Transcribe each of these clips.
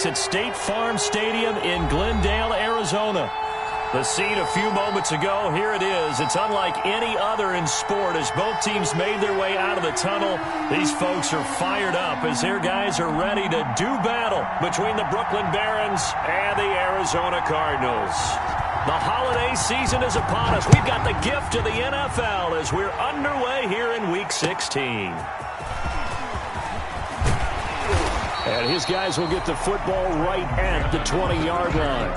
At State Farm Stadium in Glendale, Arizona. The scene a few moments ago, here it is. It's unlike any other in sport as both teams made their way out of the tunnel. These folks are fired up as their guys are ready to do battle between the Brooklyn Barons and the Arizona Cardinals. The holiday season is upon us. We've got the gift of the NFL as we're underway here in Week 16. And his guys will get the football right at the 20-yard line.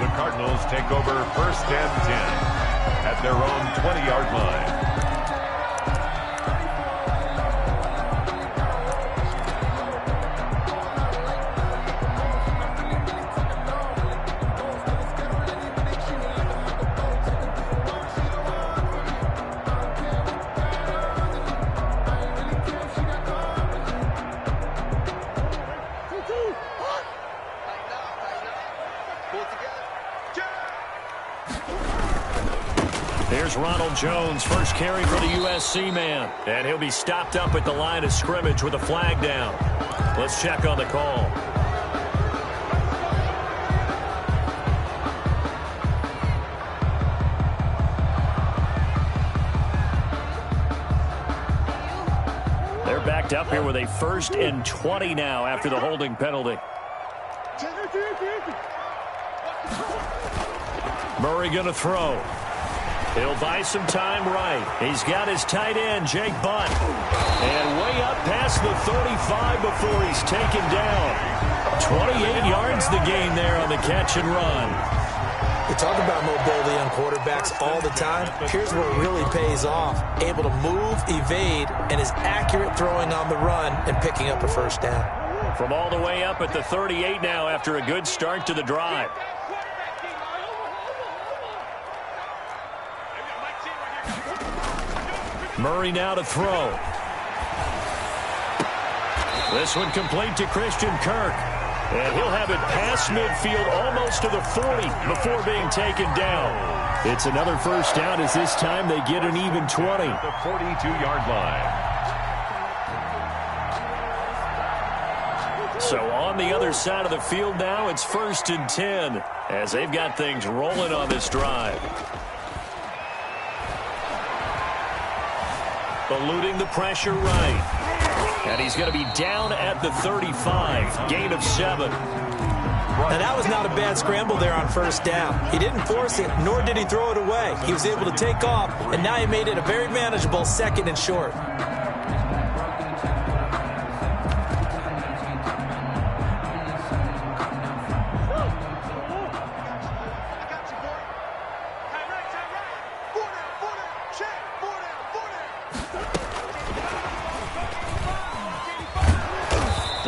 The Cardinals take over 1st and 10 at their own 20-yard line. Here's Ronald Jones, first carry for the USC man. And he'll be stopped up at the line of scrimmage with a flag down. Let's check on the call. They're backed up here with a 1st and 20 now after the holding penalty. Murray going to throw. He'll buy some time right. He's got his tight end, Jake Butt. And way up past the 35 before he's taken down. 28 yards the gain there on the catch and run. We talk about mobility on quarterbacks all the time. Here's where it really pays off. Able to move, evade, and is accurate throwing on the run and picking up a first down. From all the way up at the 38 now after a good start to the drive. Murray now to throw. This one complete to Christian Kirk. And he'll have it past midfield almost to the 40 before being taken down. It's another first down as this time they get an even 20. The 42-yard line. So on the other side of the field now, it's 1st and 10 as they've got things rolling on this drive. Eluding the pressure right. And he's going to be down at the 35. Gain of 7. Now, that was not a bad scramble there on 1st down. He didn't force it, nor did he throw it away. He was able to take off, and now he made it a very manageable 2nd and short.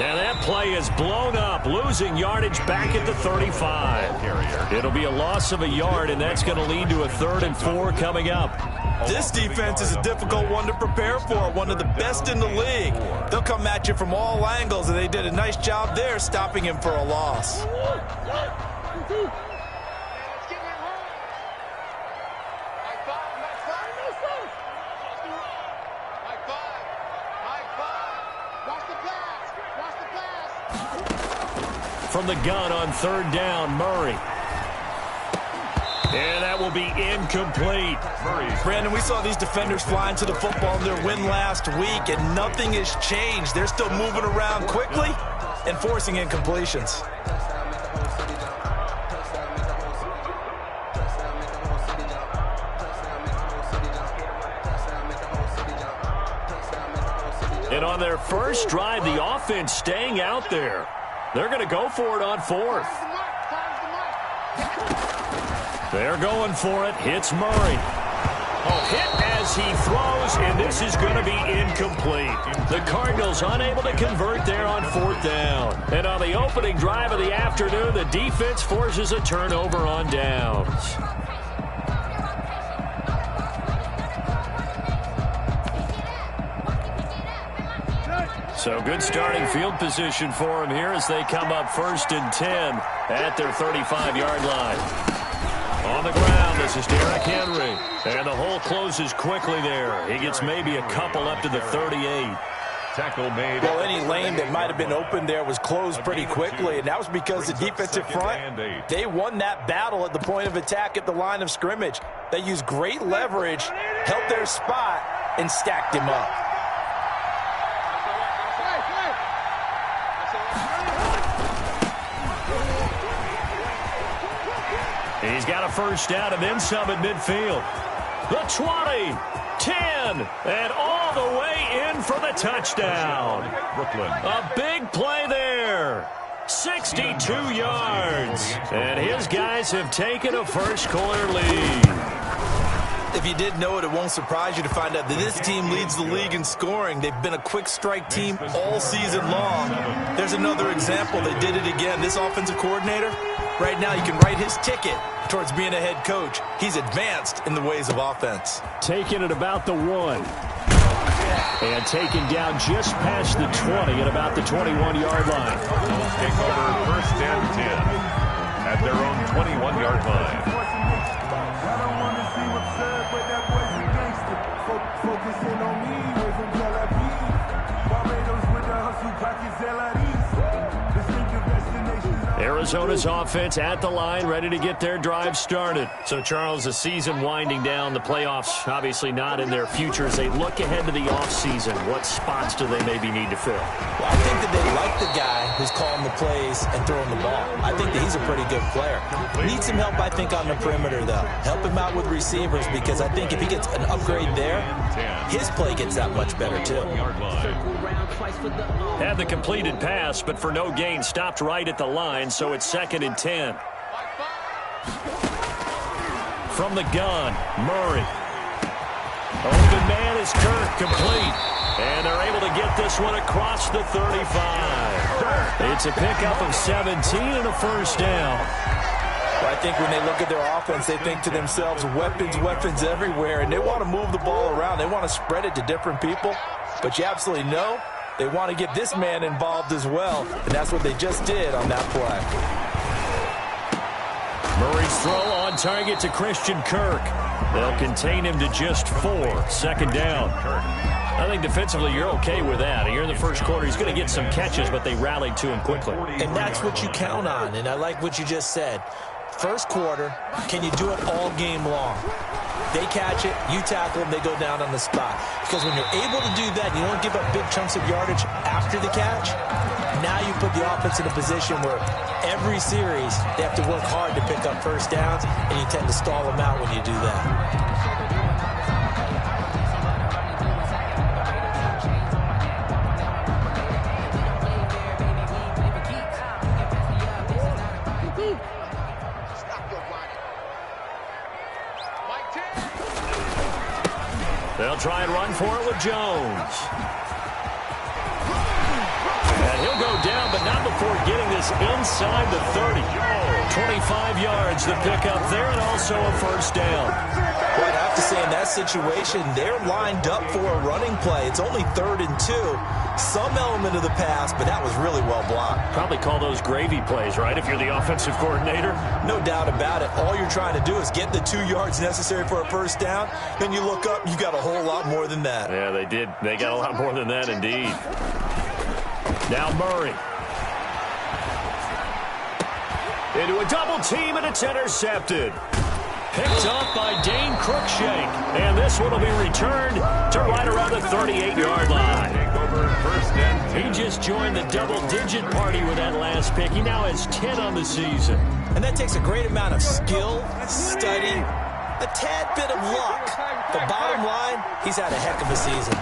And that play is blown up, losing yardage back at the 35. It'll be a loss of a yard, and that's going to lead to a 3rd and 4 coming up. This defense is a difficult one to prepare for, one of the best in the league. They'll come at you from all angles, and they did a nice job there stopping him for a loss. From the gun on 3rd down, Murray. And that will be incomplete. Brandon, we saw these defenders flying to the football in their win last week, and nothing has changed. They're still moving around quickly and forcing incompletions. And on their first drive, the offense staying out there. They're going to go for it on 4th. They're going for it. Hits Murray. Hit as he throws, and this is going to be incomplete. The Cardinals unable to convert there on 4th down. And on the opening drive of the afternoon, the defense forces a turnover on downs. So good starting field position for them here as they come up 1st and 10 at their 35-yard line. On the ground, this is Derrick Henry. And the hole closes quickly there. He gets maybe a couple up to the 38. Tackle made. Well, any lane that might have been open there was closed pretty quickly, and that was because the defensive front, they won that battle at the point of attack at the line of scrimmage. They used great leverage, held their spot, and stacked him up. He's got a first down and then some at midfield. The 20, 10, and all the way in for the touchdown. Brooklyn. A big play there. 62 yards. And his guys have taken a first-quarter lead. If you didn't know it, it won't surprise you to find out that this team leads the league in scoring. They've been a quick strike team all season long. There's another example. They did it again. This offensive coordinator, right now you can write his ticket towards being a head coach. He's advanced in the ways of offense. Taking it about the 1. And taken down just past the 20 at about the 21-yard line. Take over first and 10 at their own 21-yard line. Arizona's offense at the line, ready to get their drive started. So, Charles, the season winding down, the playoffs obviously not in their future. As they look ahead to the offseason, what spots do they maybe need to fill? Well, I think that they like the guy who's calling the plays and throwing the ball. I think that he's a pretty good player. Needs some help, I think, on the perimeter, though. Help him out with receivers, because I think if he gets an upgrade there, his play gets that much better, too. Had the completed pass, but for no gain, stopped right at the line, so it's 2nd and 10. From the gun, Murray. Open man is Kirk, complete. And they're able to get this one across the 35. It's a pickup of 17 and a first down. I think when they look at their offense, they think to themselves, weapons, weapons everywhere, and they want to move the ball around. They want to spread it to different people, but you absolutely know they want to get this man involved as well, and that's what they just did on that play. Murray's throw on target to Christian Kirk. They'll contain him to just 4. 2nd down. I think defensively you're okay with that. Here in the first quarter, he's going to get some catches, but they rallied to him quickly. And that's what you count on, and I like what you just said. First quarter, can you do it all game long? They catch it, you tackle them, they go down on the spot. Because when you're able to do that, you don't give up big chunks of yardage after the catch. Now you put the offense in a position where every series they have to work hard to pick up first downs, and you tend to stall them out when you do that. They'll try and run for it with Jones. And he'll go down, but not before getting this inside the 30. 25 yards, the pickup there, and also a first down. Well, I'd have to say in that situation, they're lined up for a running play. It's only 3rd and 2. Some element of the pass, but that was really well blocked. Probably call those gravy plays, right, if you're the offensive coordinator? No doubt about it. All you're trying to do is get the 2 yards necessary for a first down. Then you look up, you got a whole lot more than that. Yeah, they did. They got a lot more than that, indeed. Now Murray. Into a double team, and it's intercepted. Picked up by Dane Cruikshank. And this one will be returned to right around the 38-yard line. He just joined the double-digit party with that last pick. He now has 10 on the season. And that takes a great amount of skill, study, a tad bit of luck. But bottom line, he's had a heck of a season.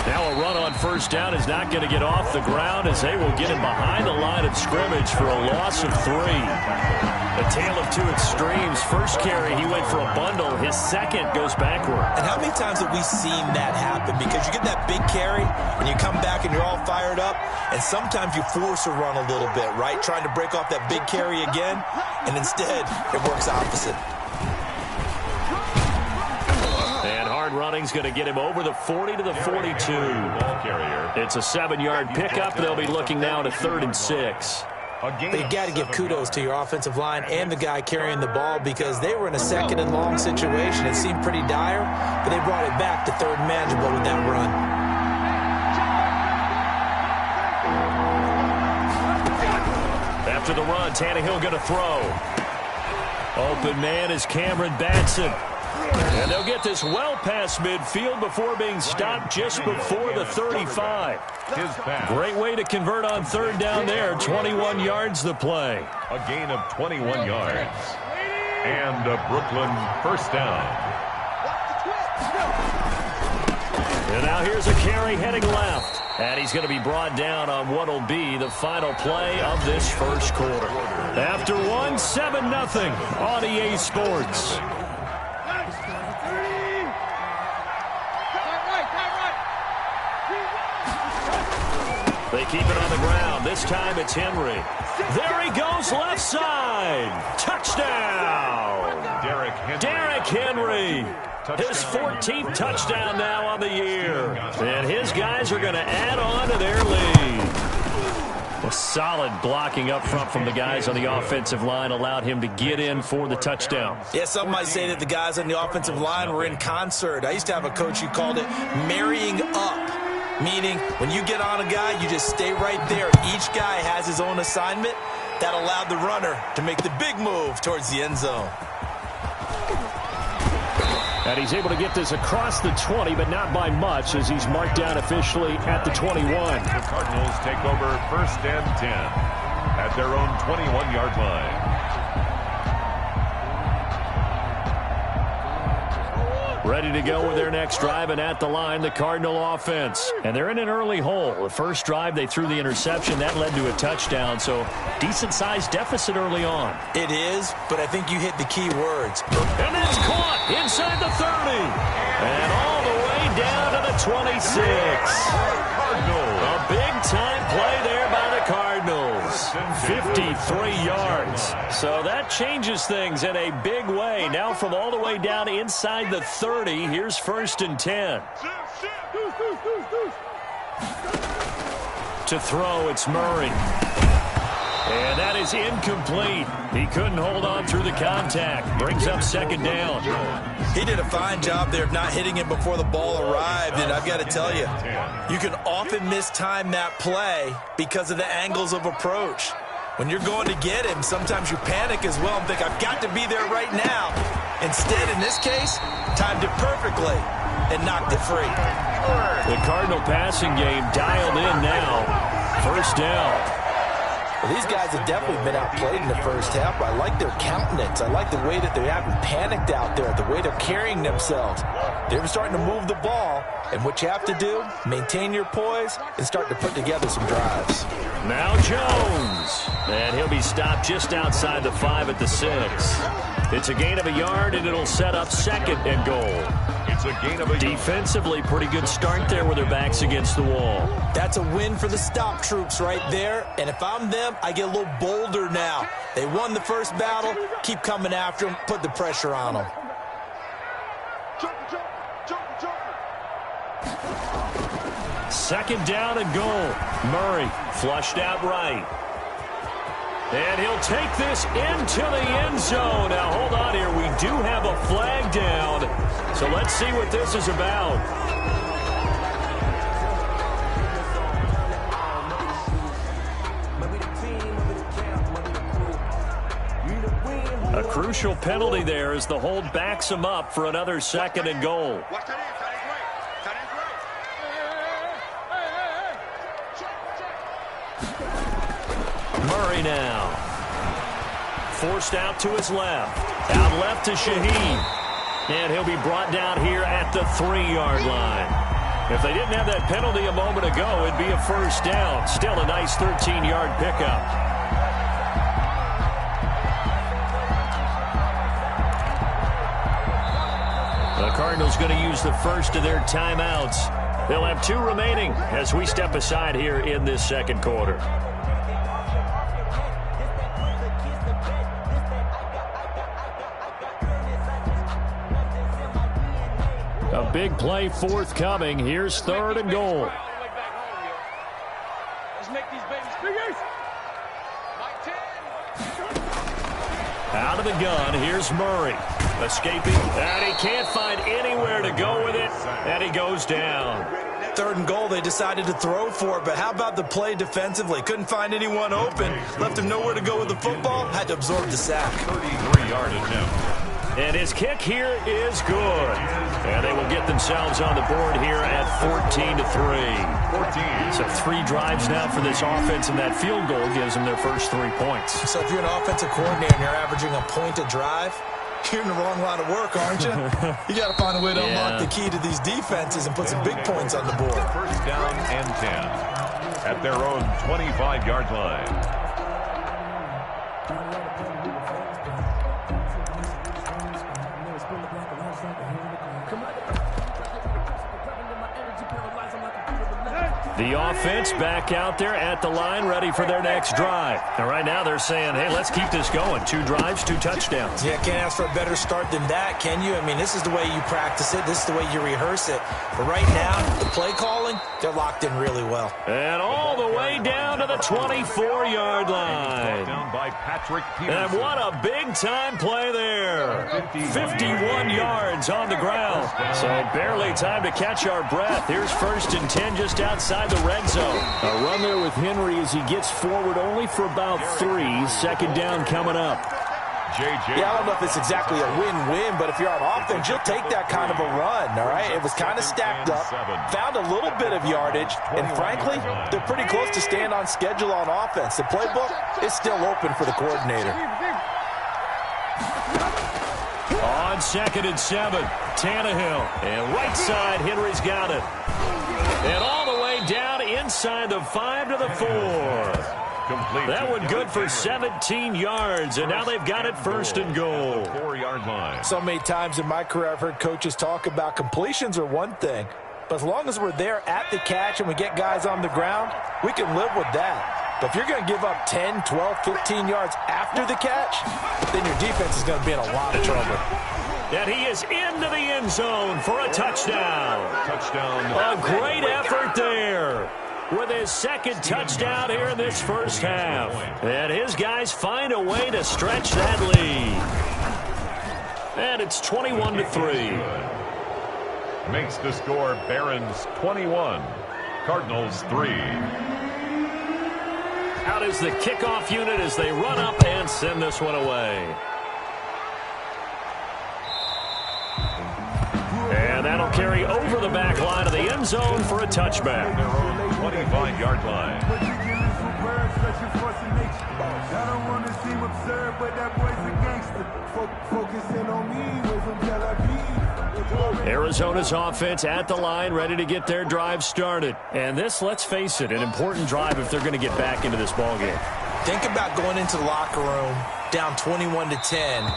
Now a run on first down is not going to get off the ground, as they will get him behind the line of scrimmage for a loss of 3. A tale of two extremes. First carry, he went for a bundle. His second goes backward. And how many times have we seen that happen? Because you get that big carry, and you come back and you're all fired up, and sometimes you force a run a little bit, right? Trying to break off that big carry again, and instead it works opposite. And hard running's going to get him over the 40 to the 42. It's a 7-yard pickup. They'll be looking now to 3rd and 6. But you got to give kudos to your offensive line and the guy carrying the ball because they were in a second and long situation. It seemed pretty dire, but they brought it back to third and manageable with that run. After the run, Tannehill going to throw. Open man is Cameron Batson. And they'll get this well past midfield before being stopped just before the 35. Great way to convert on third down there. 21 yards the play. A gain of 21 yards. And a Brooklyn first down. And now here's a carry heading left. And he's going to be brought down on what will be the final play of this first quarter. After one, 7-0 on EA Sports. They keep it on the ground. This time it's Henry. There he goes, left side. Touchdown. Derrick Henry. His 14th touchdown now on the year. And his guys are going to add on to their lead. A solid blocking up front from the guys on the offensive line allowed him to get in for the touchdown. Yeah, some might say that the guys on the offensive line were in concert. I used to have a coach who called it marrying up. Meaning, when you get on a guy, you just stay right there. Each guy has his own assignment. That allowed the runner to make the big move towards the end zone. And he's able to get this across the 20, but not by much, as he's marked down officially at the 21. The Cardinals take over first and 10 at their own 21-yard line. Ready to go with their next drive, and at the line, the Cardinal offense. And they're in an early hole. The first drive, they threw the interception. That led to a touchdown, so decent-sized deficit early on. It is, but I think you hit the key words. And that's caught inside the 30. And all the way down to the 26. A big-time play there by the Cardinals. 53 yards. So that changes things in a big way. Now from all the way down inside the 30, here's first and 10. To throw, it's Murray. And that is incomplete. He couldn't hold on through the contact. Brings up second down. He did a fine job there of not hitting him before the ball arrived. And I've got to tell you, you can often mistime that play because of the angles of approach. When you're going to get him, sometimes you panic as well and think, I've got to be there right now. Instead, in this case, timed it perfectly and knocked it free. The Cardinal passing game dialed in now. First down. Well, these guys have definitely been outplayed in the first half, but I like their countenance. I like the way that they haven't panicked out there, the way they're carrying themselves. They're starting to move the ball, and what you have to do, maintain your poise and start to put together some drives. Now Jones, and he'll be stopped just outside the 5 at the 6. It's a gain of a yard, and it'll set up second and goal. It's a gain of a Defensively, pretty good start there with their backs against the wall. That's a win for the stop troops right there, and if I'm them, I get a little bolder now. They won the first battle, keep coming after them, put the pressure on them. Second down and goal. Murray flushed out right. And he'll take this into the end zone. Now, hold on here. We do have a flag down. So let's see what this is about. A crucial penalty there as the hold backs him up for another second and goal. Murray now. Forced out to his left. Out left to Shaheed. And he'll be brought down here at the 3-yard line. If they didn't have that penalty a moment ago, it'd be a first down. Still a nice 13-yard pickup. The Cardinals going to use the first of their timeouts. They'll have 2 remaining as we step aside here in this second quarter. A big play forthcoming. Here's third and goal. Let's make these babies figures. Out of the gun, here's Murray. Escaping, and he can't find anywhere to go with it, and he goes down. 3rd and goal, they decided to throw for it, but how about the play defensively? Couldn't find anyone open, left him nowhere to go with the football, had to absorb the sack. 33-yard attempt. And his kick here is good. And they will get themselves on the board here at 14-3. 14. So 3 drives now for this offense, and that field goal gives them their first 3 points. So if you're an offensive coordinator and you're averaging a point a drive, you're in the wrong line of work, aren't you? You got to find a way to unlock the key to these defenses and put some big points on the board. First down and 10 at their own 25-yard line. The offense back out there at the line, ready for their next drive. And right now they're saying, hey, let's keep this going. 2 drives, 2 touchdowns. Yeah, can't ask for a better start than that, can you? I mean, this is the way you practice it. This is the way you rehearse it. But right now, the play calling, they're locked in really well. And all the way down to the 24-yard line. Down by Patrick Peterson. And what a big-time play there. 51 yards on the ground. So barely time to catch our breath. Here's 1st and 10 just outside the red zone. A run there with Henry as he gets forward only for about 3. 2nd down coming up. Yeah, I don't know if it's exactly a win-win, but if you're on offense, you'll take that kind of a run, all right? It was kind of stacked up, found a little bit of yardage, and frankly, they're pretty close to staying on schedule on offense. The playbook is still open for the coordinator. On 2nd and 7, Tannehill. And right side, Henry's got it. And all the way down inside the 5 to the 4. Complete. That one good for 17 yards, and now they've got it 1st and goal. 4-yard line. So many times in my career I've heard coaches talk about completions are one thing, but as long as we're there at the catch and we get guys on the ground, we can live with that. But if you're going to give up 10, 12, 15 yards after the catch, then your defense is going to be in a lot of trouble. And he is into the end zone for a touchdown. Touchdown. A great effort there with his 2nd touchdown here in this first half. And his guys find a way to stretch that lead. And it's 21-3. Makes the score Barons 21, Cardinals 3. Out is the kickoff unit as they run up and send this one away. And that'll carry over the back line of the end zone for a touchback. Their own 25-yard line. Arizona's offense at the line, ready to get their drive started. And this, let's face it, an important drive if they're going to get back into this ballgame. Think about going into the locker room down 21-10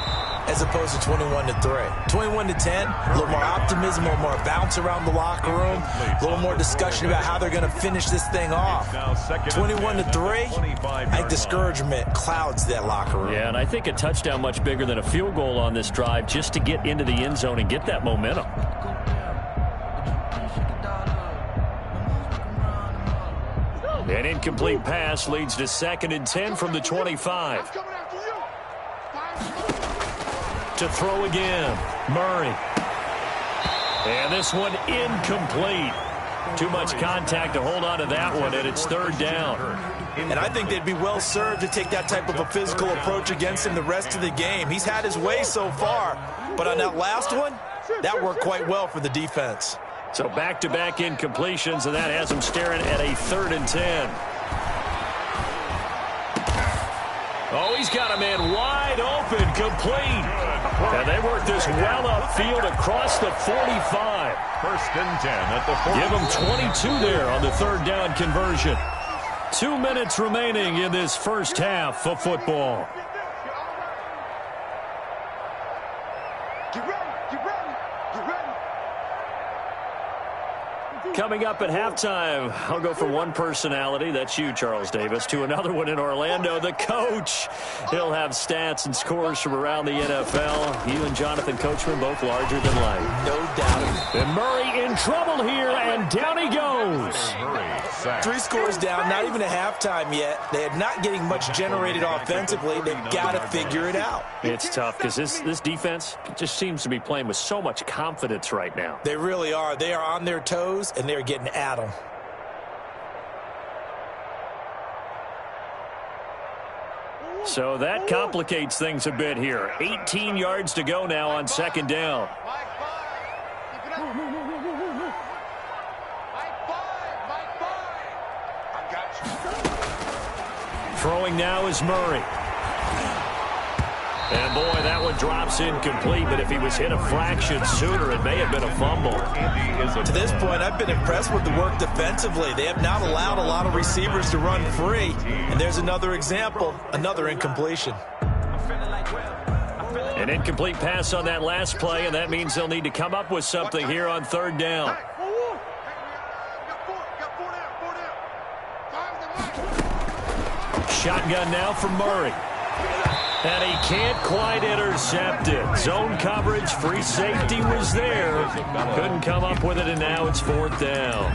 as opposed to 21-3. 21-10, a little more optimism, a little more bounce around the locker room, a little more discussion about how they're going to finish this thing off. 21-3, I think discouragement clouds that locker room. Yeah, and I think a touchdown much bigger than a field goal on this drive just to get into the end zone and get that momentum. An incomplete pass leads to 2nd and 10 from the 25. To throw again, Murray. And this one incomplete. Too much contact to hold on to that one, and it's 3rd down. And I think they'd be well served to take that type of a physical approach against him the rest of the game. He's had his way so far, but on that last one, that worked quite well for the defense. So back-to-back incompletions, and that has him staring at a 3rd and 10. Oh, he's got a man wide open, complete. And they work this well upfield across the 45. 1st and 10 at the 40. Give him 22 there on the 3rd down conversion. 2 minutes remaining in this first half of football. Coming up at halftime, I'll go from one personality, that's you, Charles Davis, to another one in Orlando, the coach. He'll have stats and scores from around the NFL. You and Jonathan Coachman both larger than life. No doubt. And Murray in trouble here, and down he goes. Murray, sack. 3 scores down, not even a halftime yet. They are not getting much generated offensively. They've got to figure it out. It's tough because this defense just seems to be playing with so much confidence right now. They really are. They are on their toes, and they're getting at them. So that complicates things a bit here. 18 yards to go now on second down. Throwing now is Murray. And, boy, that one drops incomplete, but if he was hit a fraction sooner, it may have been a fumble. To this point, I've been impressed with the work defensively. They have not allowed a lot of receivers to run free. And there's another example, another incompletion. An incomplete pass on that last play, and that means they'll need to come up with something here on third down. Shotgun now for Murray. And he can't quite intercept it. Zone coverage, free safety was there. Couldn't come up with it, and now it's fourth down.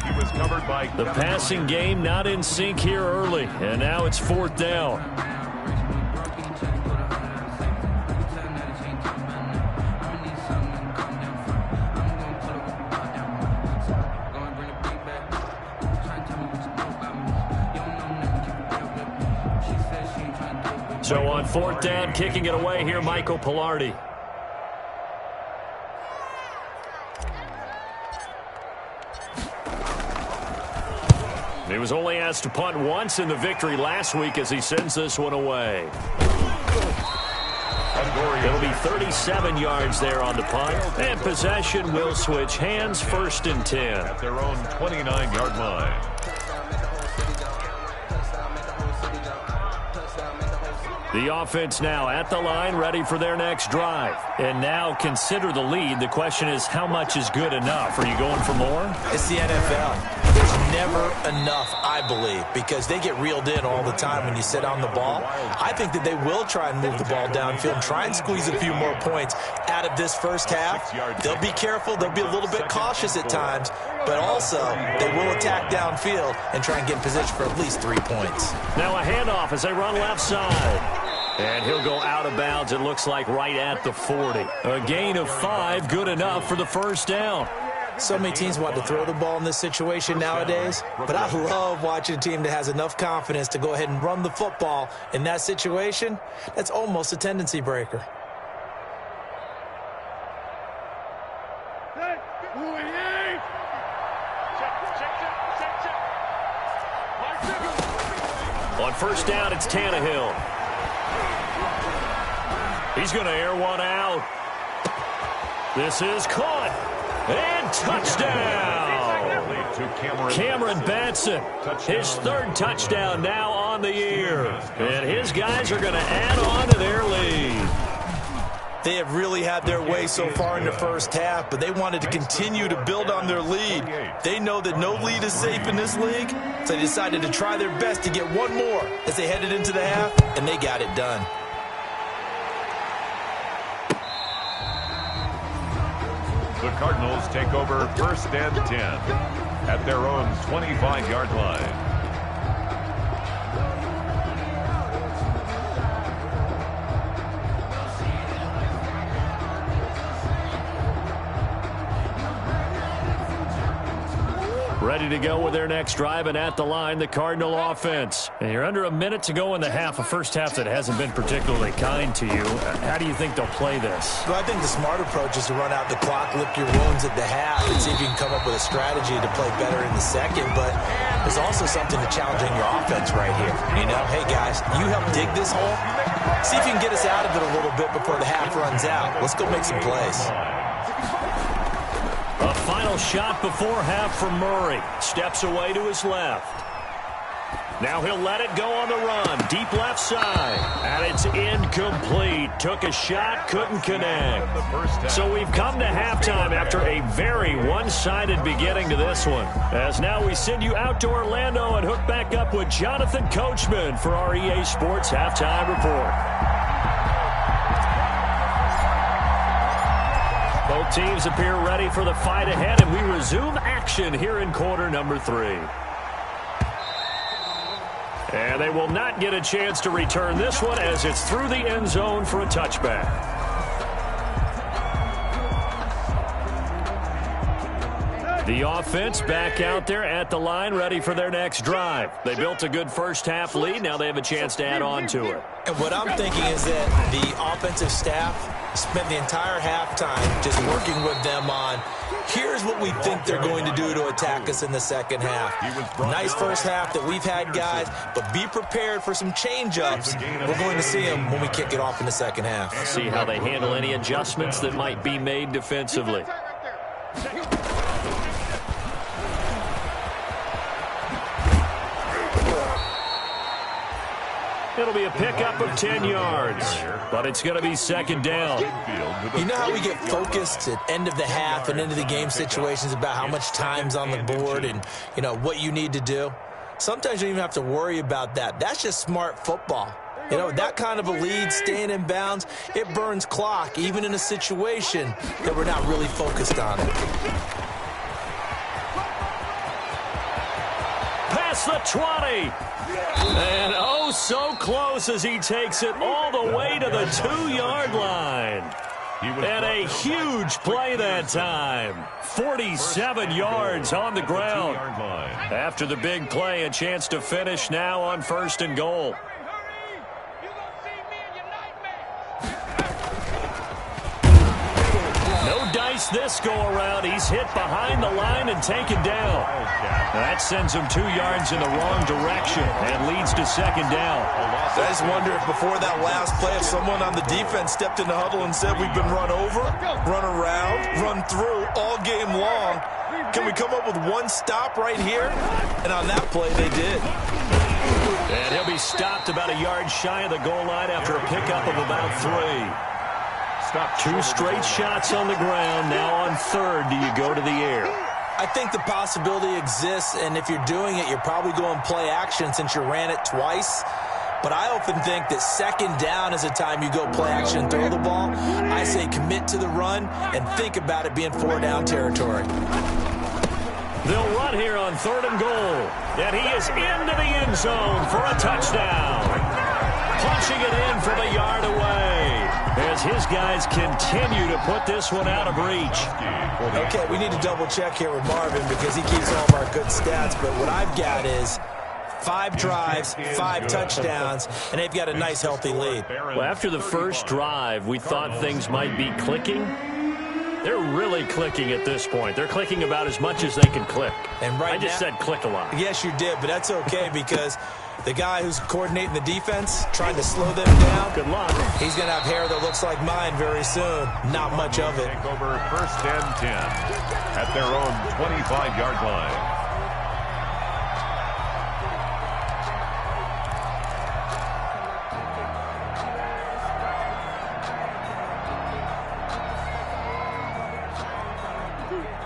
The passing game not in sync here early, and now it's fourth down. So on fourth down, kicking it away here, Michael Pilardi. He was only asked to punt once in the victory last week as he sends this one away. It'll be 37 yards there on the punt. And possession will switch hands, 1st and 10. At their own 29-yard line. The offense now at the line, ready for their next drive. And now consider the lead. The question is, how much is good enough? Are you going for more? It's the NFL. There's never enough, I believe, because they get reeled in all the time when you sit on the ball. I think that they will try and move the ball downfield, try and squeeze a few more points out of this first half. They'll be careful. They'll be a little bit cautious at times, but also they will attack downfield and try and get in position for at least 3 points. Now a handoff as they run left side. And he'll go out of bounds, it looks like, right at the 40. A gain of 5, good enough for the first down. So many teams want to throw the ball in this situation nowadays, but I love watching a team that has enough confidence to go ahead and run the football in that situation. That's almost a tendency breaker. On first down, it's Tannehill. He's going to air one out. This is caught. And touchdown. Cameron Batson, his 3rd touchdown now on the year. And his guys are going to add on to their lead. They have really had their way so far in the first half, but they wanted to continue to build on their lead. They know that no lead is safe in this league, so they decided to try their best to get one more as they headed into the half, and they got it done. The Cardinals take over 1st and 10 at their own 25-yard line. Ready to go with their next drive, and at the line, the Cardinal offense. And you're under a minute to go in the half, a first half that hasn't been particularly kind to you. How do you think they'll play this? Well, I think the smart approach is to run out the clock, lick your wounds at the half, and see if you can come up with a strategy to play better in the second. But there's also something to challenging your offense right here. You know, hey, guys, you help dig this hole. See if you can get us out of it a little bit before the half runs out. Let's go make some plays. A final shot before half for Murray. Steps away to his left. Now he'll let it go on the run. Deep left side. And it's incomplete. Took a shot, couldn't connect. So we've come to halftime after a very one-sided beginning to this one. As now we send you out to Orlando and hook back up with Jonathan Coachman for our EA Sports Halftime Report. Both teams appear ready for the fight ahead, and we resume action here in quarter number 3. And they will not get a chance to return this one as it's through the end zone for a touchback. The offense back out there at the line, ready for their next drive. They built a good first-half lead. Now they have a chance to add on to it. And what I'm thinking is that the offensive staff spent the entire halftime just working with them on, here's what we think they're going to do to attack us in the second half. Nice first half that we've had, guys, but be prepared for some change-ups. We're going to see them when we kick it off in the second half. See how they handle any adjustments that might be made defensively. It'll be a pickup of 10 yards, but it's going to be second down. You know how we get focused at end of the half and into the game situations about how much time's on the board and, you know, what you need to do? Sometimes you don't even have to worry about that. That's just smart football. You know, that kind of a lead, staying in bounds, it burns clock, even in a situation that we're not really focused on it. Past the 20. And oh, so close as he takes it all the way to the 2-yard line. And a huge play that time. 47 yards on the ground. After the big play, a chance to finish now on 1st and goal. No dice this go-around. He's hit behind the line and taken down. That sends him 2 yards in the wrong direction and leads to second down. I just wonder if before that last play, if someone on the defense stepped in the huddle and said, we've been run over, run around, run through all game long. Can we come up with one stop right here? And on that play, they did. And he'll be stopped about a yard shy of the goal line after a pickup of about 3. 2 straight shots on the ground. Now on 3rd, do you go to the air? I think the possibility exists, and if you're doing it, you're probably going play action since you ran it twice. But I often think that second down is a time you go play action and throw the ball. I say commit to the run and think about it being 4-down territory. They'll run here on 3rd and goal. And he is into the end zone for a touchdown. Punching it in from a yard away as his guys continue to put this one out of reach. Okay, we need to double check here with Marvin because he keeps all of our good stats, but what I've got is 5 drives, 5 touchdowns, and they've got a nice healthy lead. Well, after the first drive, we thought things might be clicking. They're really clicking at this point. They're clicking about as much as they can click. And right I just said click a lot. Yes, you did, but that's okay because the guy who's coordinating the defense, trying to slow them down, good luck. He's going to have hair that looks like mine very soon. Not much of it. Take over 1st and 10 at their own 25-yard line.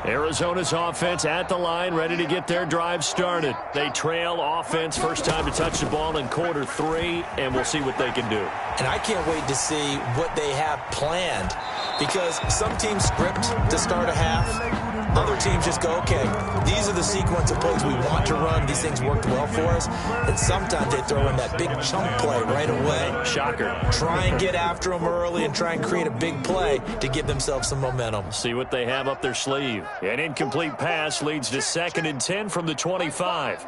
Arizona's offense at the line, ready to get their drive started. They trail offense, first time to touch the ball in quarter 3, and we'll see what they can do. And I can't wait to see what they have planned because some teams script to start a half. Other teams just go, okay, these are the sequence of plays we want to run. These things worked well for us. And sometimes they throw in that big chunk play right away. Shocker. Try and get after them early and try and create a big play to give themselves some momentum. See what they have up their sleeve. An incomplete pass leads to 2nd and 10 from the 25.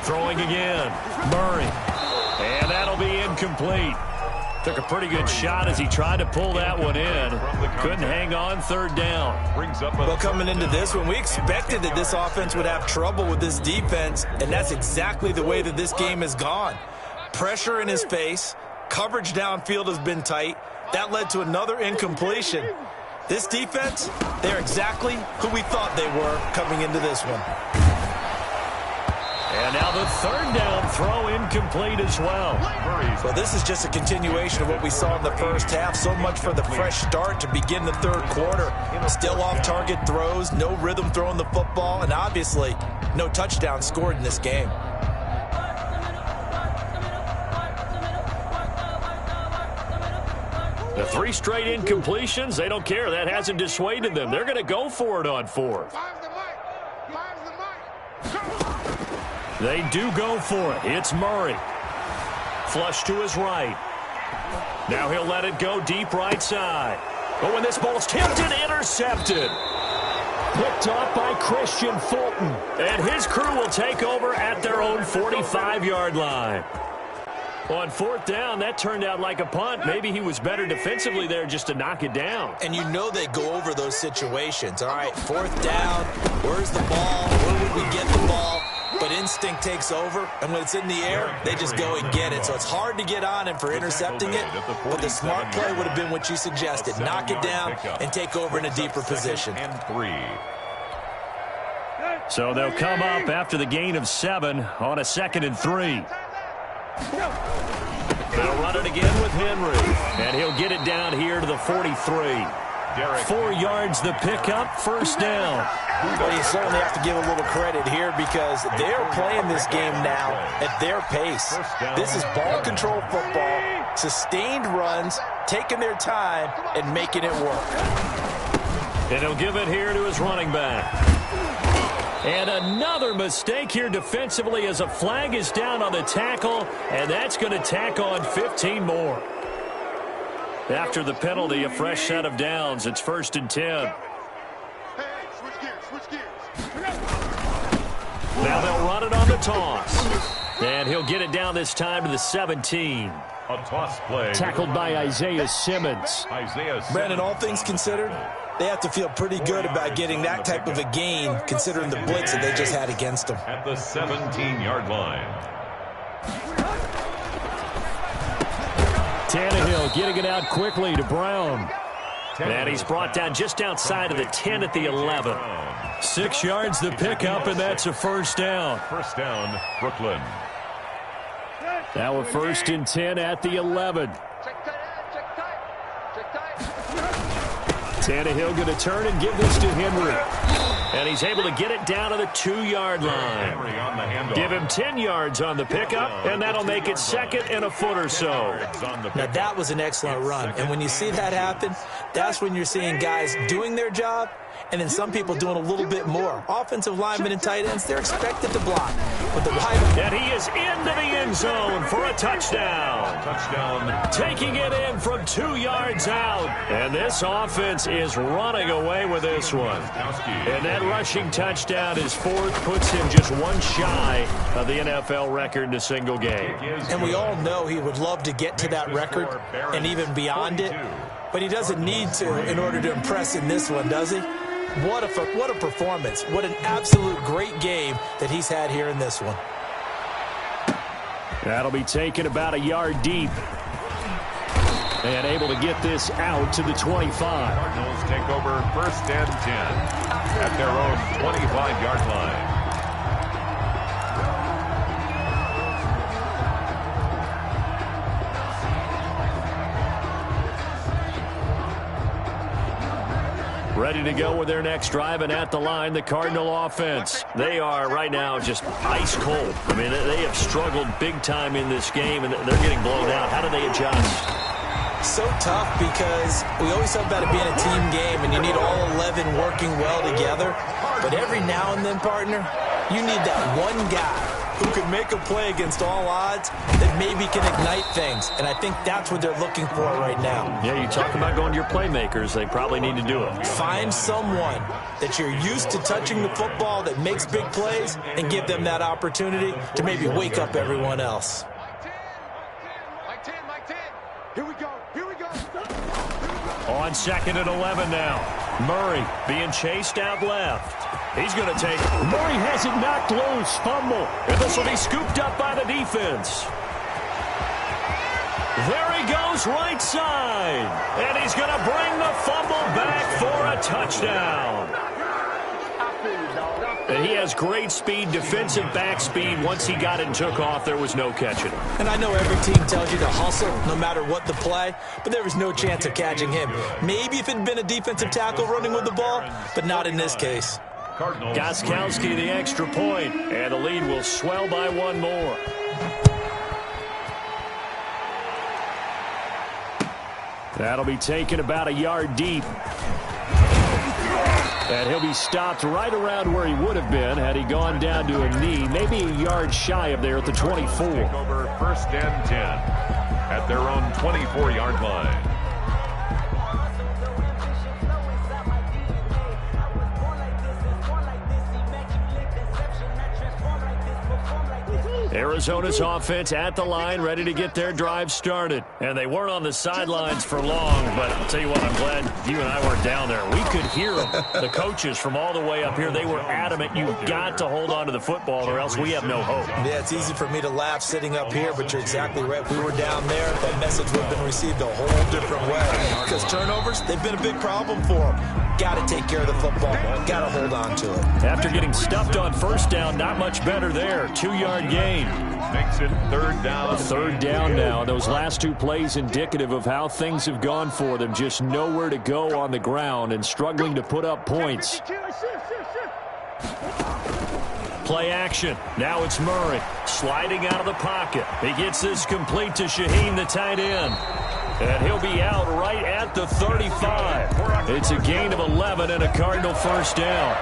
Throwing again. Murray. And that'll be incomplete. Took a pretty good shot as he tried to pull that one in. Couldn't hang on 3rd down. Well, coming into this one, we expected that this offense would have trouble with this defense, and that's exactly the way that this game has gone. Pressure in his face. Coverage downfield has been tight. That led to another incompletion. This defense, they're exactly who we thought they were coming into this one. And now the 3rd down throw incomplete as well. Well, this is just a continuation of what we saw in the first half. So much for the fresh start to begin the 3rd quarter. Still off-target throws, no rhythm throwing the football, and obviously no touchdown scored in this game. The 3 straight incompletions, they don't care. That hasn't dissuaded them. They're going to go for it on 4th. They do go for it. It's Murray. Flush to his right. Now he'll let it go deep right side. But when this ball's tipped and intercepted. Picked off by Christian Fulton. And his crew will take over at their own 45-yard line. On fourth down, that turned out like a punt. Maybe he was better defensively there just to knock it down. And you know they go over those situations. All right, fourth down, where's the ball? Where would we get the ball? But instinct takes over, and when it's in the air, they just go and get it. So it's hard to get on him for intercepting it, but the smart play would have been what you suggested. Knock it down and take over in a deeper position. So they'll come up after the gain of 7 on a 2nd and 3. They'll run it again with Henry, and he'll get it down here to the 43. 4 yards the pickup, first down. Well, you certainly have to give a little credit here because they're playing this game now at their pace. This is ball control football, sustained runs, taking their time, and making it work. And he'll give it here to his running back. And another mistake here defensively as a flag is down on the tackle, and that's going to tack on 15 more. After the penalty, a fresh set of downs. It's 1st and 10. Now they'll run it on the toss. And he'll get it down this time to the 17. A toss play. Tackled by Isaiah Simmons. Brandon, all things considered, they have to feel pretty good about getting that type of a gain, considering the blitz that they just had against them. At the 17-yard line. Tannehill getting it out quickly to Brown. And he's brought down just outside of the 10 at the 11. 6 yards the pickup, and that's a first down. First down, Brooklyn. Now a 1st and 10 at the 11. Tannehill going to turn and give this to Henry. And he's able to get it down to the 2-yard line. Give him 10 yards on the pickup, and that'll make it 2nd and a foot or so. Now, that was an excellent run. And when you see that happen, that's when you're seeing guys doing their job, and then some people doing a little bit more. Offensive linemen and tight ends, they're expected to block. But the and he is into the end zone for a touchdown. Taking it in from 2 yards out. And this offense is running away with this one. And that rushing touchdown is 4th, puts him just 1 shy of the NFL record in a single game. And we all know he would love to get to that record and even beyond it. But he doesn't need to in order to impress in this one, does he? What a performance. What an absolute great game that he's had here in this one. That'll be taken about a yard deep. And able to get this out to the 25. Cardinals take over 1st and 10 at their own 25-yard line. Ready to go with their next drive, and at the line, the Cardinal offense. They are right now just ice cold. I mean, they have struggled big time in this game, and they're getting blown out. How do they adjust? So tough because we always talk about it being a team game, and you need all 11 working well together. But every now and then, partner, you need that one guy who can make a play against all odds that maybe can ignite things. And I think that's what they're looking for right now. Yeah, you talk about going to your playmakers. They probably need to do it. Find someone that you're used to touching the football that makes big plays and give them that opportunity to maybe wake up everyone else. Here we go. On 2nd and 11 now. Murray being chased out left. He's going to take. Murray has it knocked loose. Fumble. And this will be scooped up by the defense. There he goes right side. And he's going to bring the fumble back for a touchdown. And he has great speed, defensive back speed. Once he got it and took off, there was no catching him. And I know every team tells you to hustle no matter what the play, but there was no chance of catching him. Maybe if it had been a defensive tackle running with the ball, but not in this case. Gostkowski the extra point, and the lead will swell by 1 more. That'll be taken about a yard deep. And he'll be stopped right around where he would have been had he gone down to a knee, maybe a yard shy of there at the 24. Take over 1st and 10 at their own 24-yard line. Arizona's offense at the line, ready to get their drive started. And they weren't on the sidelines for long, but I'll tell you what, I'm glad you and I weren't down there. We could hear them. The coaches from all the way up here, they were adamant, you've got to hold on to the football or else we have no hope. Yeah, it's easy for me to laugh sitting up here, but you're exactly right. If we were down there, that message would have been received a whole different way. Because turnovers, they've been a big problem for them. Got to take care of the football. Got to hold on to it. After getting stuffed on 1st down, not much better there. 2-yard gain. Makes it 3rd down. 3rd down now. Those last 2 plays indicative of how things have gone for them. Just nowhere to go on the ground and struggling to put up points. Play action. Now it's Murray sliding out of the pocket. He gets this complete to Shaheen, the tight end. And he'll be out right at the 35. It's a gain of 11 and a Cardinal 1st down.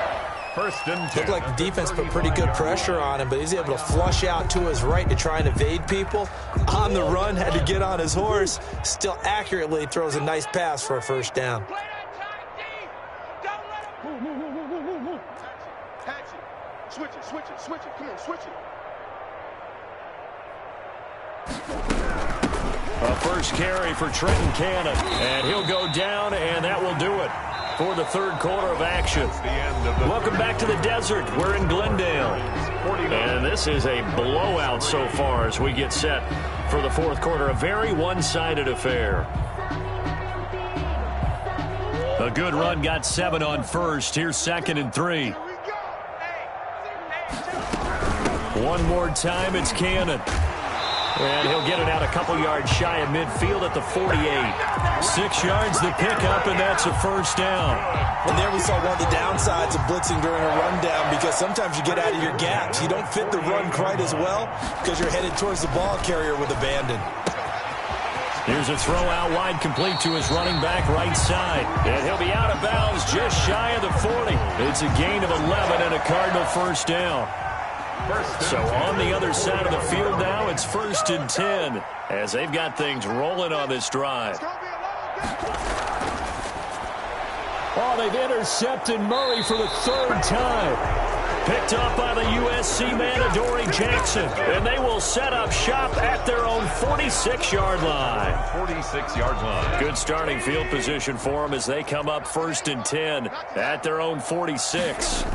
1st and 10. Looked like the defense put pretty good pressure on him, but he's able to flush out to his right to try and evade people. On the run, had to get on his horse. Still accurately throws a nice pass for a 1st down. Switch it. Come on, switch it. A 1st carry for Trenton Cannon. And he'll go down, and that will do it for the 3rd quarter of action. Welcome back to the desert. We're in Glendale. And this is a blowout so far as we get set for the 4th quarter. A very one-sided affair. A good run got 7 on 1st. Here's 2nd and 3. One more time, it's Cannon. And he'll get it out a couple yards shy of midfield at the 48. 6 yards the pickup, and that's a 1st down. And there we saw one of the downsides of blitzing during a rundown, because sometimes you get out of your gaps. You don't fit the run quite as well because you're headed towards the ball carrier with abandon. Here's a throw out wide, complete to his running back right side. And he'll be out of bounds just shy of the 40. It's a gain of 11 and a Cardinal 1st down. So on the other side of the field now, it's 1st and 10 as they've got things rolling on this drive. Oh, they've intercepted Murray for the 3rd time. Picked up by the USC man, Adoree Jackson. And they will set up shop at their own 46-yard line. 46-yard line. Good starting field position for them as they come up 1st and 10 at their own 46.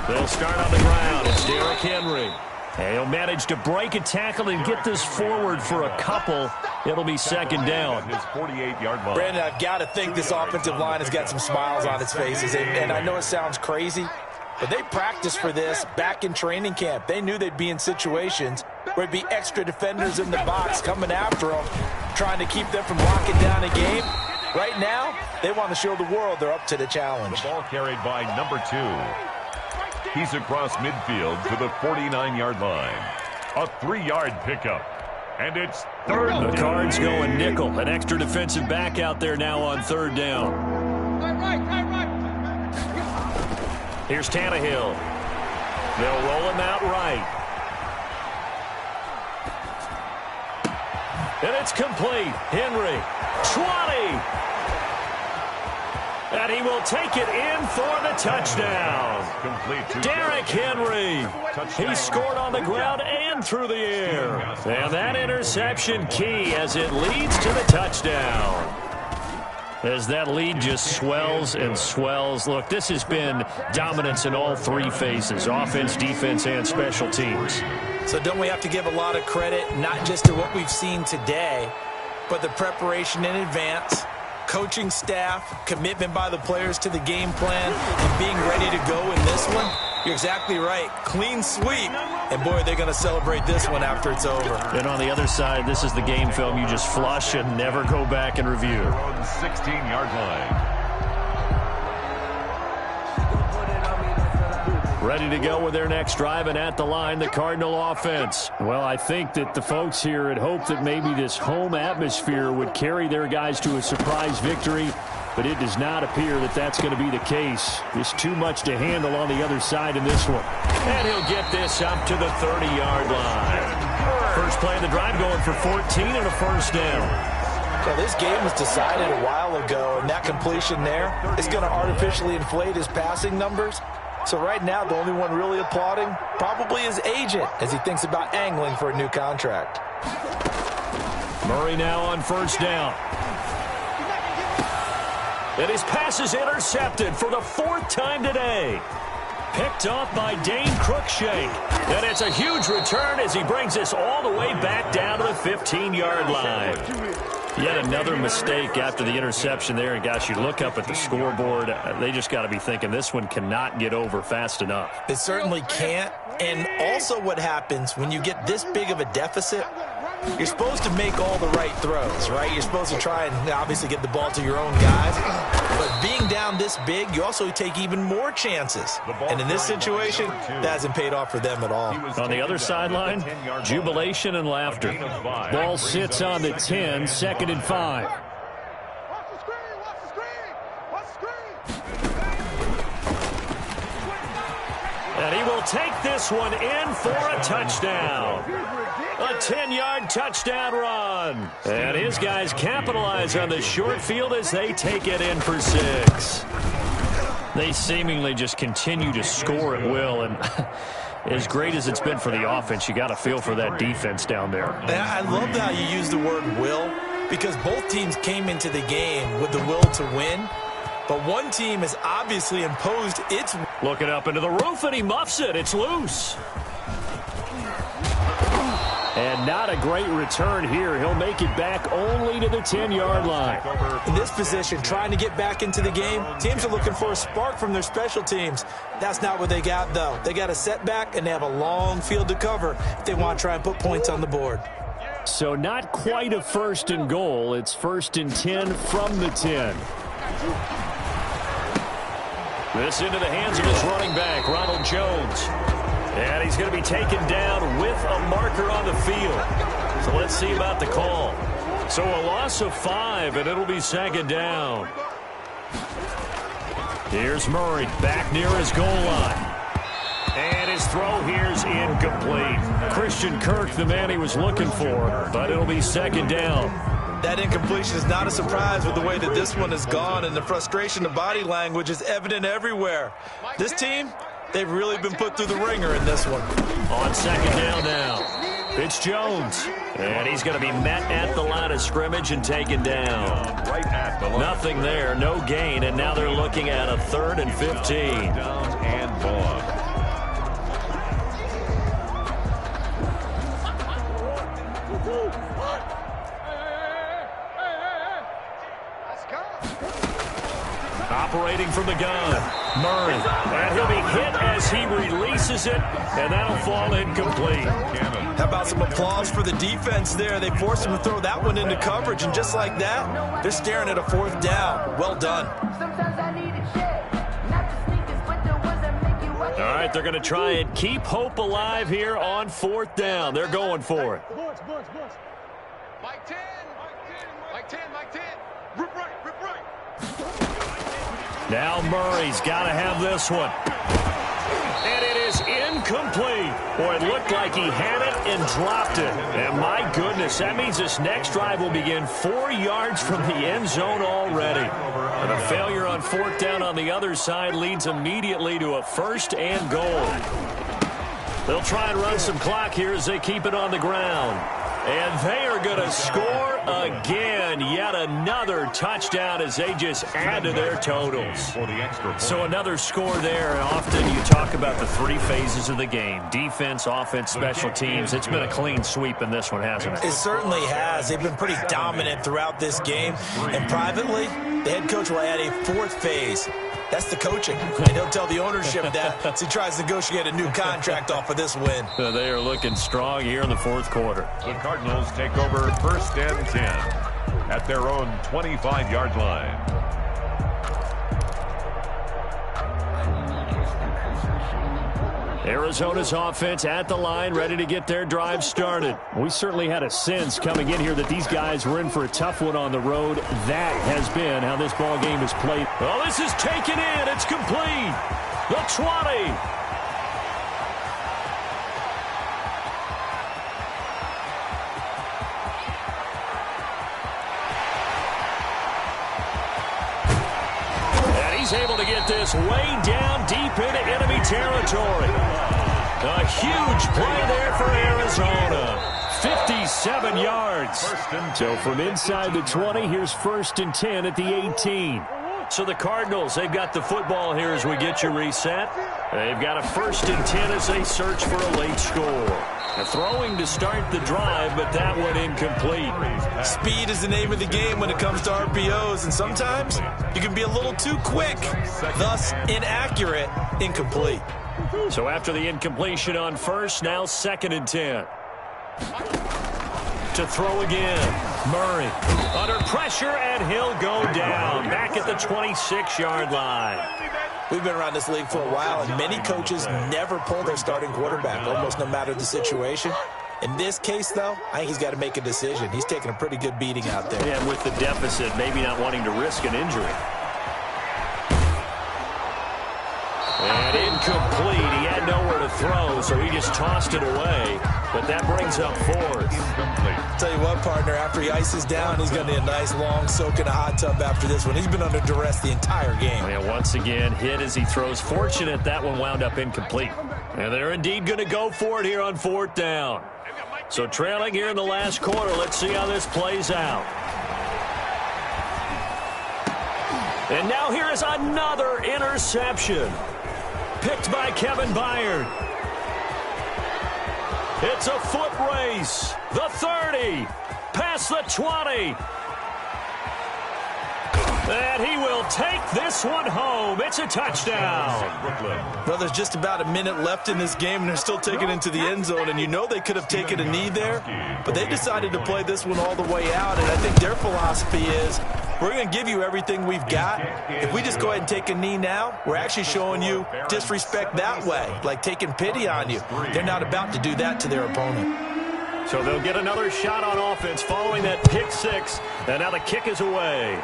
They'll start on the ground. It's Derrick Henry. And he'll manage to break a tackle and get this forward for a couple. It'll be 2nd down. His 48-yard line. Brandon, I've got to think this offensive line has got some smiles on its faces. And I know it sounds crazy, but they practiced for this back in training camp. They knew they'd be in situations where it'd be extra defenders in the box coming after them, trying to keep them from locking down a game. Right now, they want to show the world they're up to the challenge. The ball carried by number 2. He's across midfield to the 49-yard line. A 3-yard pickup. And it's 3rd down. The Cards going nickel. An extra defensive back out there now on 3rd down. Here's Tannehill. They'll roll him out right. And it's complete. Henry. 20. And he will take it in for the touchdown. Derrick Henry. He scored on the ground and through the air. And that interception key as it leads to the touchdown. As that lead just swells and swells. Look, this has been dominance in all 3 phases, offense, defense, and special teams. So don't we have to give a lot of credit, not just to what we've seen today, but the preparation in advance, coaching staff, commitment by the players to the game plan, and being ready to go in this one? You're exactly right. Clean sweep. And, boy, they're going to celebrate this one after it's over. And on the other side, this is the game film you just flush and never go back and review. 16-yard line. Ready to go with their next drive, and at the line, the Cardinal offense. Well, I think that the folks here had hoped that maybe this home atmosphere would carry their guys to a surprise victory, but it does not appear that that's going to be the case. Just too much to handle on the other side in this one. And he'll get this up to the 30-yard line. First play of the drive going for 14 and a first down. Well, this game was decided a while ago, and that completion there is going to artificially inflate his passing numbers. So right now, the only one really applauding probably his agent as he thinks about angling for a new contract. Murray now on first down. And his pass is intercepted for the 4th time today. Picked off by Dane Cruikshank. And it's a huge return as he brings us all the way back down to the 15-yard line. Yet another mistake after the interception there. And, gosh, you look up at the scoreboard, they just got to be thinking this one cannot get over fast enough. It certainly can't. And also what happens when you get this big of a deficit, you're supposed to make all the right throws, right? You're supposed to try and obviously get the ball to your own guys. But being down this big, you also take even more chances. And in this situation, that hasn't paid off for them at all. On the other sideline, jubilation and laughter. Ball sits on the 10, 2nd and 5. Watch the screen, watch the screen, watch the screen. And he will take this one in for a touchdown. A 10-yard touchdown run. And his guys capitalize on the short field as they take it in for 6. They seemingly just continue to score at will. And as great as it's been for the offense, you got to feel for that defense down there. And I love how you use the word will, because both teams came into the game with the will to win. But one team has obviously imposed its... Looking up into the roof, and he muffs it. It's loose. And not a great return here. He'll make it back only to the 10-yard line. In this position, trying to get back into the game, teams are looking for a spark from their special teams. That's not what they got, though. They got a setback, and they have a long field to cover if they want to try and put points on the board. So not quite a 1st and goal. It's 1st and 10 from the 10. This into the hands of his running back, Ronald Jones. And he's going to be taken down with a marker on the field. So let's see about the call. So a loss of 5, and it'll be 2nd down. Here's Murray back near his goal line. And his throw here's incomplete. Christian Kirk, the man he was looking for, but it'll be 2nd down. That incompletion is not a surprise with the way that this one has gone, and the frustration, the body language is evident everywhere. This team, they've really been put through the ringer in this one. On 2nd down now, it's Jones. And he's going to be met at the line of scrimmage and taken down. Right at the line. Nothing there, no gain, and now they're looking at a 3rd and 15. Down and long. Operating from the gun, Murray. And he'll be hit as he releases it, and that'll fall incomplete. How about some applause for the defense there? They forced him to throw that one into coverage, and just like that, they're staring at a 4th down. Well done. All right, they're going to try and keep hope alive here on 4th down. They're going for it. Mike 10, Mike 10, Mike 10. Rip right, rip right. Now Murray's got to have this one. And it is incomplete. Boy, it looked like he had it and dropped it. And my goodness, that means this next drive will begin 4 yards from the end zone already. And a failure on 4th down on the other side leads immediately to a 1st and goal. They'll try and run some clock here as they keep it on the ground. And they are going to score again. Yet another touchdown as they just add to their totals. So another score there. And often you talk about the 3 phases of the game. Defense, offense, special teams. It's been a clean sweep in this one, hasn't it? It certainly has. They've been pretty dominant throughout this game. And privately, the head coach will add a 4th phase. That's the coaching. And he'll tell the ownership that as he tries to negotiate a new contract off of this win. They are looking strong here in the 4th quarter. The Cardinals take over 1st and 10 at their own 25-yard line. Arizona's offense at the line, ready to get their drive started. We certainly had a sense coming in here that these guys were in for a tough one on the road. That has been how this ball game is played. Well, this is taken in. It's complete. The 20. He's able to get this way down deep into enemy territory. A huge play there for Arizona. 57 yards. So from inside the 20, here's 1st and 10 at the 18. So the Cardinals, they've got the football here as we get you reset. They've got a 1st and 10 as they search for a late score. A throwing to start the drive, but that one incomplete. Speed is the name of the game when it comes to RPOs, and sometimes you can be a little too quick, thus inaccurate, incomplete. So after the incompletion on 1st, now 2nd and 10. To throw again. Murray under pressure, and he'll go down back at the 26-yard line. We've been around this league for a while, and many coaches never pull their starting quarterback, almost no matter the situation. In this case, though, I think he's got to make a decision. He's taking a pretty good beating out there. Yeah, and with the deficit, maybe not wanting to risk an injury. And incomplete. He had nowhere to throw, so he just tossed it away. But that brings up 4th. Tell you what, partner, after he ices down, he's going to need a nice long soak in a hot tub after this one. He's been under duress the entire game. And once again, hit as he throws. Fortunate that one wound up incomplete. And they're indeed going to go for it here on 4th down. So trailing here in the last quarter, let's see how this plays out. And now here is another interception. Picked by Kevin Byard. It's a foot race. The 30. Past the 20. And he will take this one home. It's a touchdown. Well, there's just about a minute left in this game, and they're still taking it into the end zone. And you know they could have taken a knee there, but they decided to play this one all the way out. And I think their philosophy is, we're going to give you everything we've got. If we just go ahead and take a knee now, we're actually showing you disrespect that way, like taking pity on you. They're not about to do that to their opponent. So they'll get another shot on offense following that pick 6. And now the kick is away.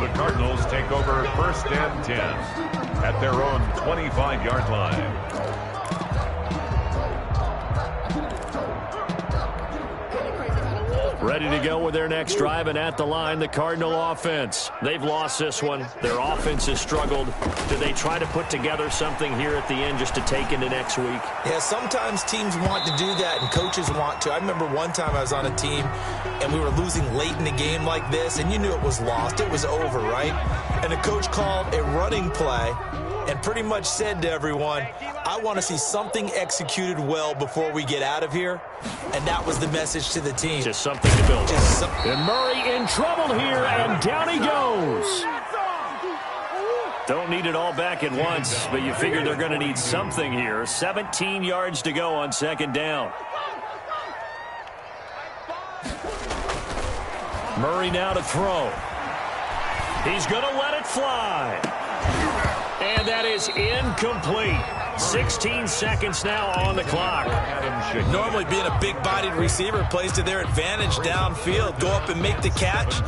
The Cardinals take over 1st and 10 at their own 25-yard line. Ready to go with their next drive, and at the line, the Cardinal offense. They've lost this one. Their offense has struggled. Do they try to put together something here at the end just to take into next week? Yeah, sometimes teams want to do that, and coaches want to. I remember one time I was on a team, and we were losing late in the game like this, and you knew it was lost. It was over, right? And the coach called a running play and pretty much said to everyone, I want to see something executed well before we get out of here. And that was the message to the team. Just something to build. And Murray in trouble here, and down he goes. Don't need it all back at once, but you figure they're going to need something here. 17 yards to go on 2nd down. Murray now to throw. He's going to let it fly. And that is incomplete. 16 seconds now on the clock. Normally being a big-bodied receiver plays to their advantage downfield. Go up and make the catch,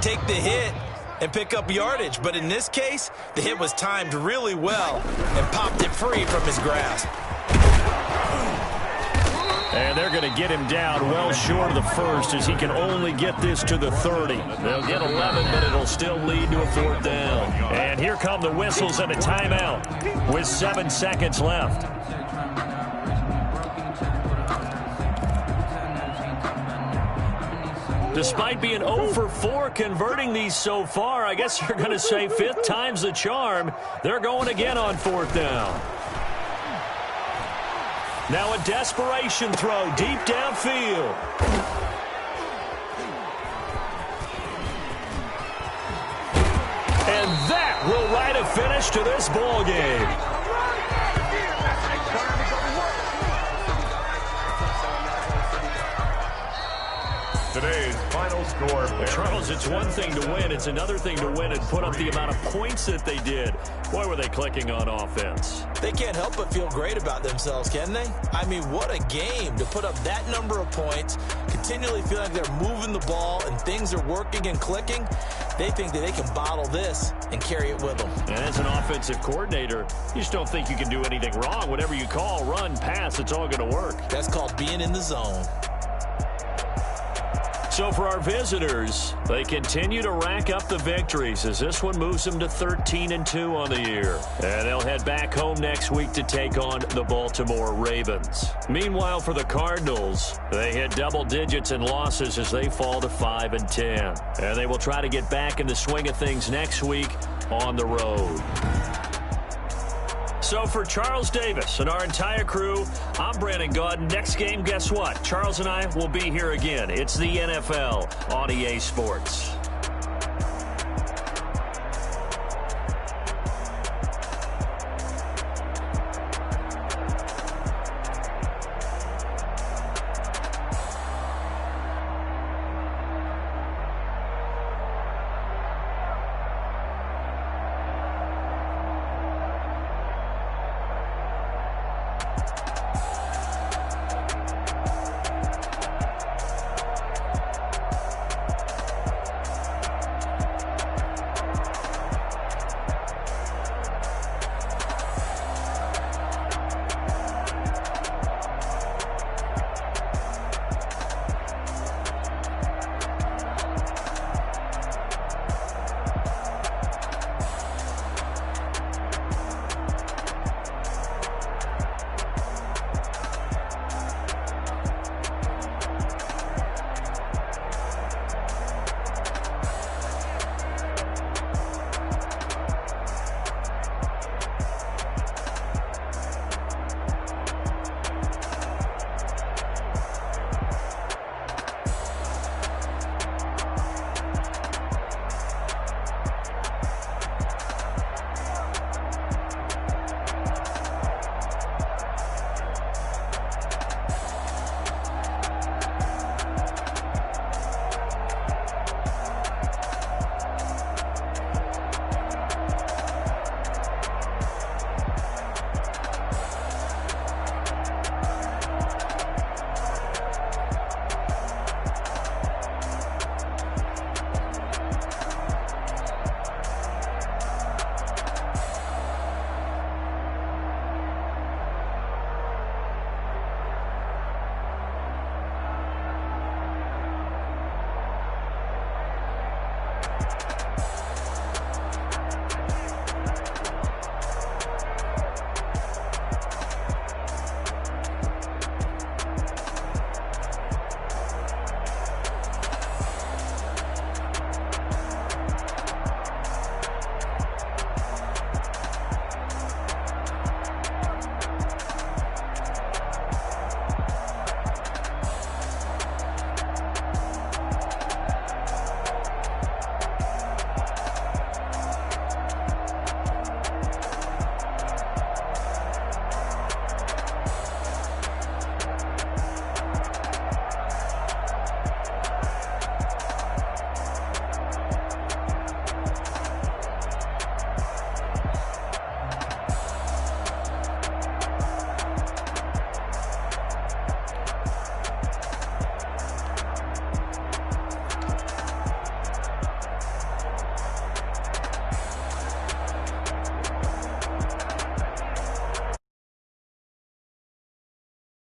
take the hit, and pick up yardage. But in this case, the hit was timed really well and popped it free from his grasp. And they're going to get him down well short of the 1st as he can only get this to the 30. They'll get 11, but it'll still lead to a 4th down. And here come the whistles and a timeout with 7 seconds left. Despite being 0 for 4 converting these so far, I guess you're going to say 5th time's the charm. They're going again on 4th down. Now a desperation throw deep downfield. And that will write a finish to this ball game. Today's final score. Charles, it's one thing to win. It's another thing to win and put up the amount of points that they did. Boy, were they clicking on offense. They can't help but feel great about themselves, can they? I mean, what a game to put up that number of points, continually feel like they're moving the ball and things are working and clicking. They think that they can bottle this and carry it with them. And as an offensive coordinator, you just don't think you can do anything wrong. Whatever you call, run, pass, it's all going to work. That's called being in the zone. So for our visitors, they continue to rack up the victories as this one moves them to 13-2 on the year. And they'll head back home next week to take on the Baltimore Ravens. Meanwhile, for the Cardinals, they hit double digits in losses as they fall to 5-10. And they will try to get back in the swing of things next week on the road. So for Charles Davis and our entire crew, I'm Brandon Gaudin. Next game, guess what? Charles and I will be here again. It's the NFL on EA Sports.